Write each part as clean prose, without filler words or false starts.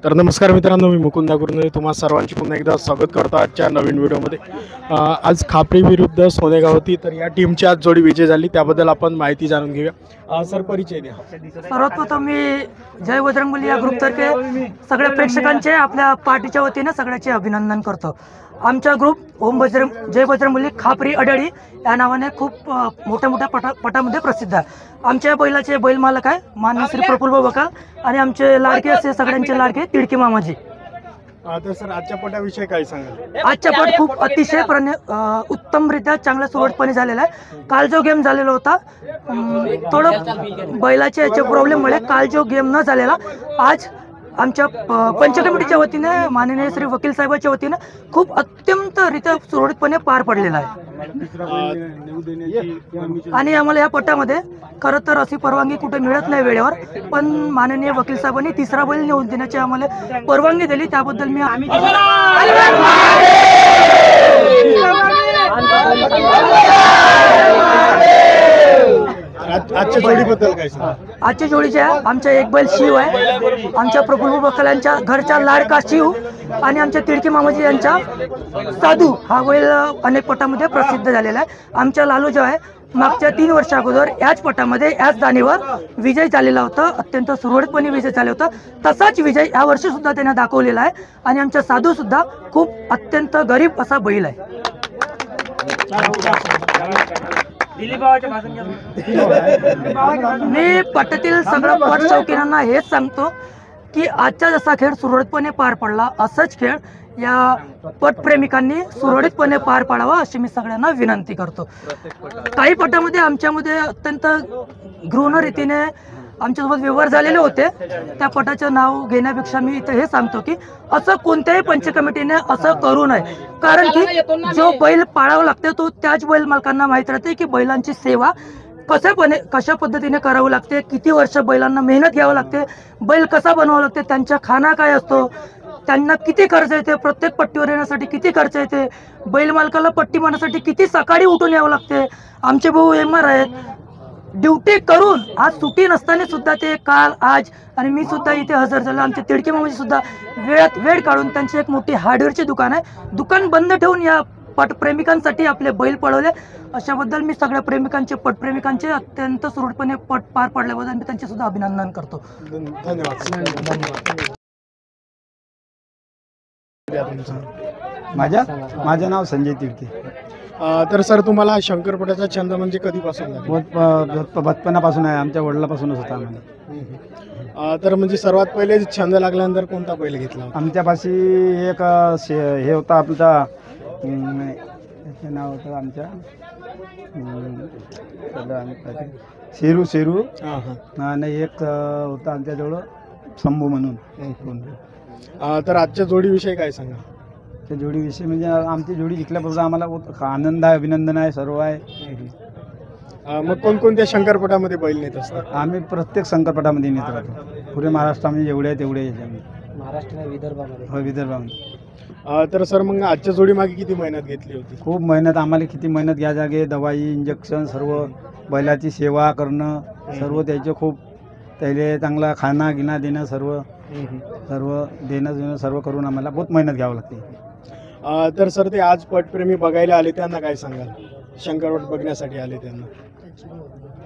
तर नमस्कार मित्रांनो, मी मुकुंद गुरुने तुम्हा सर्वांची पुन्हा एकदा स्वागत करतो आजच्या नवीन व्हिडिओमध्ये। आज खापरी विरुद्ध सोनेगाव होती, तर या टीमची आज जोडी विजय झाली, त्याबद्दल आपण माहिती जाणून घेऊया। सर, परिचय द्या। सर्वप्रथम मी जय बजरंगबली या ग्रुपतर्फे सगळ्या प्रेक्षकांचे आपल्या पार्टीच्या वतीने सगळ्याचे अभिनंदन करतो। आमचा ग्रुप जय बजरंगबली खापरी अडळी या नावाने खूप मोठ्या पटामध्ये प्रसिद्ध आहे। आमच्या बैलाचे बैल मालक आहे माननीय श्री प्रफुल्ल बकाल आणि आमचे लाडके असे सगळ्यांचे लाडके तिडकी मामाजी। तर सर, आजच्या पटाविषयी काय सांगाल? आजचा पट खूप अतिशय उत्तमरित्या चांगल्या सुरळीतपणे झालेला आहे। काल जो गेम झालेला होता थोडं बैलाच्या याच्या प्रॉब्लेममुळे काल जो गेम न झालेला आज आमच्या पंच कमिटीच्या वतीने माननीय श्री वकील साहेबांच्या वतीने खूप अत्यंतरित्या सुरळीतपणे पार पडलेला आहे। आणि आम्हाला या पटामध्ये खरं तर अशी परवानगी कुठे मिळत नाही वेळेवर, पण माननीय वकील साहेबांनी तिसरा बैल नेऊन देण्याची आम्हाला परवानगी दिली, त्याबद्दल मी आजच्या जोडीबद्दल काय सांगा? आजच्या जोडीचे आमच्या एक बैल शिव आहे, आमच्या प्रफुल्ल बकाल यांच्या घरच्या लाडका शिव आणि आमच्या तिडकी मामाजी यांचा साधू हा बैल अनेक पटामध्ये प्रसिद्ध झालेला आहे। आमच्या लालू जो आहे मागच्या 3 वर्षा अगोदर याच पटामध्ये याच जाणीवर विजय झालेला होता, अत्यंत सुरळीतपणे विजय झाला होता। तसाच विजय या वर्षी सुद्धा त्यांना दाखवलेला आहे आणि आमचा साधू सुद्धा खूप अत्यंत गरीब असा बैल आहे। मी पटातील सगळ्या पट चौकीनांना हेच सांगतो की आजचा जसा खेळ सुरळीतपणे पार पडला असाच खेळ या पटप्रेमिकांनी सुरळीतपणे पार पाडावा अशी मी सगळ्यांना विनंती करतो। काही पटामध्ये आमच्यामध्ये अत्यंत घृण रीतीने आमच्यासोबत व्यवहार झालेले होते, त्या पटाचं नाव घेण्यापेक्षा मी इथे हे सांगतो की असं कोणत्याही पंच कमिटीने असं करू नये, कारण की जो बैल पाळावा लागते तो त्याच बैल मालकांना माहीत राहते की बैलांची सेवा कशा पद्धतीने करावी लागते, किती वर्ष बैलांना मेहनत घ्यावं लागते, बैल कसा बनवावा लागते, त्यांचा खाना काय असतो, त्यांना किती खर्च येते, प्रत्येक पट्टीवर येण्यासाठी किती खर्च येते, बैल मालकाला पट्टी मारण्यासाठी किती सकाळी उठून यावं लागते। आमचे भाऊ एमआर आहेत, ड्युटी करून आज सुट्टी नसताना सुद्धा ते काल आज आणि मी सुद्धा इथे हजर झालो। आमचे तिडकी मामाजी सुद्धा वेळात वेळ काढून त्यांचे एक मोठी हार्डवेअरचे दुकान आहे, दुकान बंद ठेवून या पटप्रेमिकांसाठी आपले बैल पळवले। अशाबद्दल मी सगळ्या पटप्रेमिकांचे अत्यंत सुरळीतपणे पट पार पडल्याबद्दल मी त्यांचे सुद्धा अभिनंदन करतो। धन्यवाद। माझं नाव संजय तिडकी। तर सर, तुम्हाला शंकरपटाचा छंद म्हणजे कधीपासून लागला? बचपनापासून आहे, आमच्या वडिलांपासूनच होता आम्हाला। तर म्हणजे सर्वात पहिले छंद लागल्यानंतर कोणता बैल घेतला? आमच्यापाशी एक हे होता आपला नाव होतं आमच्या शेरू आणि एक होता आमच्याजवळ शंभू म्हणून। तर आजच्या जोडीविषयी काय सांगा? त्या जोडीविषयी म्हणजे आमची जोडी जिंकल्याबरोबर आम्हाला आनंद आहे, अभिनंदन आहे, सर्व आहे। मग कोणकोणत्या शंकरपटामध्ये बैल नेत असतात? आम्ही प्रत्येक शंकरपटामध्ये नेत राहतो, पुरे महाराष्ट्रामध्ये जेवढे आहे तेवढे याच्यामध्ये। महाराष्ट्र विदर्भामध्ये? हो, विदर्भामध्ये। तर सर, मग आजच्या जोडी मागे किती मेहनत घेतली होती? खूप मेहनत, आम्हाला किती मेहनत घ्या जागे, दवाई इंजेक्शन सर्व, बैलाची सेवा करणं सर्व, त्याचे खूप त्याला चांगला खाना गिना देणं सर्व देणं सर्व करून आम्हाला बहुत मेहनत घ्यावं लागते। तर सर, ते आज पटप्रेमी बघायला आले त्यांना काय सांगाल? शंकरपट बघण्यासाठी आले त्यांना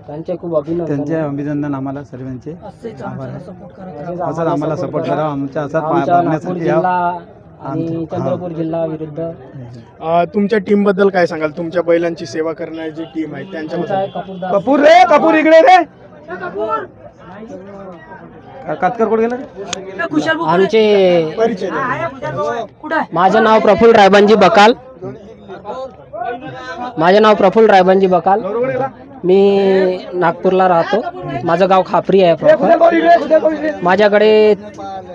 त्यांचे खूप अभिनंदन आम्हाला सर्वांचे। असंच आम्हाला सपोर्ट करा, आमच्या असंच बघण्यासाठी आणि चंद्रपूर जिल्हा विरुद्ध। तुमच्या टीम बद्दल काय सांगाल? तुमच्या बैलांची सेवा करणारी टीम आहे त्यांच्याबद्दल? कपूर इकडे रे, कातकर कोण गेला? आमचे परिचय माझं नाव प्रफुल्ल रायबांजी बकाल, मी नागपूरला राहतो, माझं गाव खापरी आहे प्रॉपर। माझ्याकडे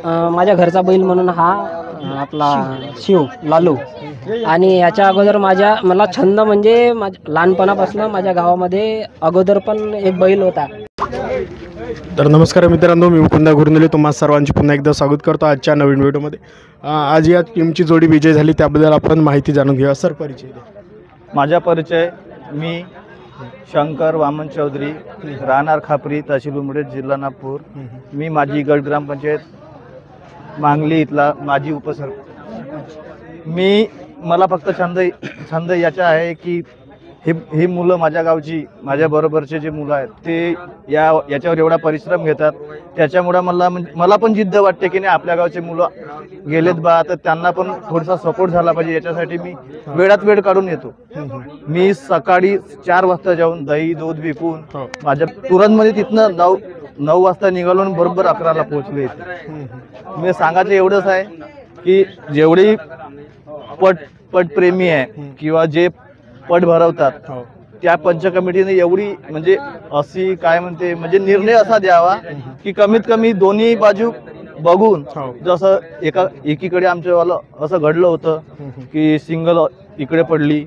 माझ्या घरचा बैल म्हणून हा आपला शिव लालू, आणि याच्या अगोदर मला छंद म्हणजे लहानपणापासून माझ्या गावामध्ये अगोदर पण एक बैल होता। तर नमस्कार मित्रांनो, मी मुकुंद गुरुने तुम्हा सर्वांची पुन्हा एकदा स्वागत करतो आजच्या नवीन व्हिडिओमध्ये। आज या टीमची जोडी विजय झाली, त्याबद्दल आपण माहिती जाणून घेऊया। सर, परिचय द्या। माझा परिचय, मी शंकर वामन चौधरी, राहणार खापरी, तहसील उमरेड, जिल्हा नागपूर। मी माझी गट ग्रामपंचायत मांगली इथला माजी उपसरपंच. मला फक्त छंद याचा आहे की ही मुलं माझ्या गावची, माझ्या बरोबरचे जे मुलं आहेत ते याच्यावर एवढा परिश्रम घेतात. त्याच्यामुळे मला पण जिद्द वाटते की नाही, आपल्या गावचे मुलं गेलेत बा, तर त्यांना पण थोडासा सपोर्ट झाला पाहिजे. याच्यासाठी मी वेळात वेळ काढून येतो. मी सकाळी 4 वाजता जाऊन दही दूध विकून माझ्या तुरंतमध्ये तिथनं 9 वाजता निघालो, बरोबर 11ला पोहोचले. मी सांगायचं एवढंच आहे की जेवढी पटप्रेमी आहे किंवा जे पट भरवतात त्या पंच कमिटीने एवढी म्हणजे अशी काय म्हणते म्हणजे निर्णय असा द्यावा की कमीत कमी दोन्ही बाजू बघून, जसं एकीकडे आमच्यावालं असं घडलं होतं की सिंगल इकडे पडली,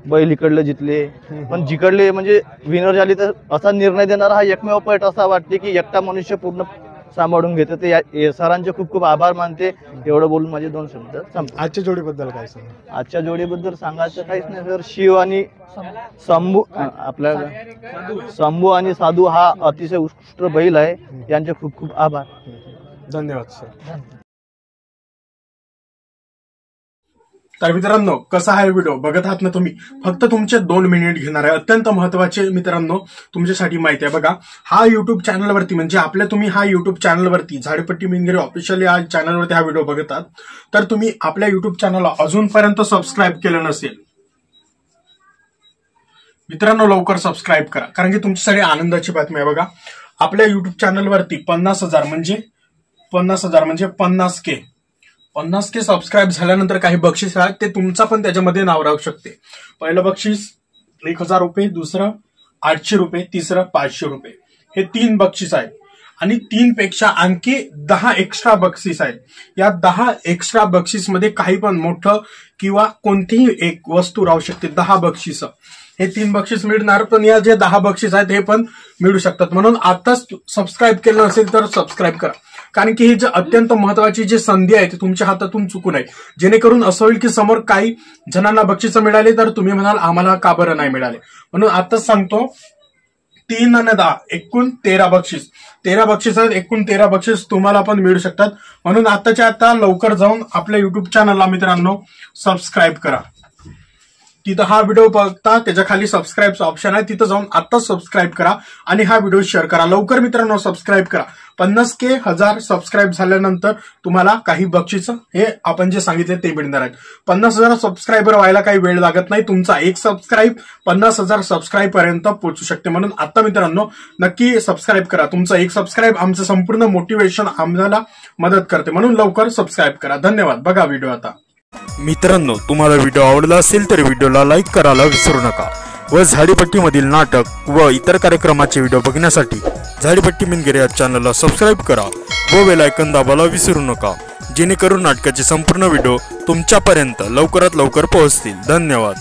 बैल इकडले जितले, पण जिकडले म्हणजे विनर झाली, तर असा निर्णय देणारा हा एकमेव पट असा वाटते की एकटा मनुष्य पूर्ण सांभाळून घेते. ते सरांचे खूप खूप आभार मानते. एवढं बोलून माझे 2 शब्द संपले. आजच्या जोडीबद्दल काय सांगा? आजच्या जोडीबद्दल सांगायचं काहीच नाही सर. शिव आणि शंभू, आपल्याला शंभू आणि साधू हा अतिशय उत्कृष्ट बैल आहे. यांचे खूप खूप आभार. धन्यवाद सर. तर मित्रांनो, कसा आहे व्हिडिओ बघत आहात ना तुम्ही? फक्त तुमचे 2 मिनिट घेणार आहे. अत्यंत महत्वाचे मित्रांनो तुमच्यासाठी माहिती आहे. बघा, हा युट्यूब चॅनलवरती म्हणजे तुम्ही हा युट्यूब चॅनलवरती झाडीपट्टी मिनगिरे ऑफिशियल या चॅनलवरती हा व्हिडिओ बघत आहात, तर तुम्ही आपल्या युट्यूब चॅनलला अजूनपर्यंत सबस्क्राईब केलं नसेल मित्रांनो, लवकर सबस्क्राईब करा, कारण की तुमच्यासाठी आनंदाची बातमी आहे. बघा, आपल्या युट्यूब चॅनलवरती 50,000 म्हणजे 50K सबस्क्राईब झाल्यानंतर काही बक्षीस आहेत, ते तुमचा पण त्याच्यामध्ये नाव राहू शकते. पहिलं बक्षीस 1,000 रुपये, दुसरं 800 रुपये, तिसरं 500 रुपये. हे 3 बक्षीस आहेत आणि 3 पेक्षा आणखी 10 एक्स्ट्रा बक्षीस आहेत. या 10 एक्स्ट्रा बक्षीस मध्ये काही पण मोठं किंवा कोणतीही एक वस्तू राहू शकते. 10 बक्षीस, हे 3 बक्षीस मिळणार, पण या जे 10 बक्षीस आहेत हे पण मिळू शकतात. म्हणून आताच सबस्क्राईब केलं नसेल तर सबस्क्राईब करा, कारण की ही जी अत्यंत महत्वाची जी संधी आहे ती तुमच्या हातातून चुकू नये. जेणेकरून असं होईल की समोर काही जणांना बक्षीस मिळाले तर तुम्ही म्हणाल आम्हाला का बरं नाही मिळाले. म्हणून आताच सांगतो, 3 आणि 10 एकूण 13 बक्षीस. 13 बक्षीस आहेत, एकूण 13 बक्षीस तुम्हाला पण मिळू शकतात. म्हणून आताच्या आता लवकर जाऊन आपल्या युट्यूब चॅनलला मित्रांनो सबस्क्राईब करा. तिथं हा व्हिडिओ बघता त्याच्या खाली सबस्क्राईबचं ऑप्शन आहे, तिथं जाऊन आत्ताच सबस्क्राईब करा आणि हा व्हिडिओ शेअर करा. लवकर मित्रांनो सबस्क्राईब करा. 50K 1000 सबस्क्राईब झाल्यानंतर तुम्हाला काही बक्षीस हे आपण जे सांगितले ते मिळणार आहेत. 50,000 सबस्क्रायबर व्हायला काही वेळ लागत नाही. तुमचा एक सबस्क्राईब 50,000 सबस्क्राईब पर्यंत पोहोचू शकते. म्हणून आता मित्रांनो नक्की सबस्क्राईब करा. तुमचं एक सबस्क्राईब आमचं संपूर्ण मोटिवेशन आम्हाला मदत करते. म्हणून लवकर सबस्क्राईब करा. धन्यवाद. बघा व्हिडिओ आता. मित्रांनो, तुम्हाला व्हिडिओ आवडला असेल तर व्हिडिओला लाईक करायला विसरू नका व झाडीपट्टीमधील नाटक व इतर कार्यक्रमाचे व्हिडिओ बघण्यासाठी झाडीपट्टी मिनगिरे या चॅनलला सबस्क्राईब करा व बेल आयकॉन दाबायला विसरू नका, जेणेकरून नाटकाचे संपूर्ण व्हिडिओ तुमच्यापर्यंत लवकरात लवकर पोहोचतील. धन्यवाद.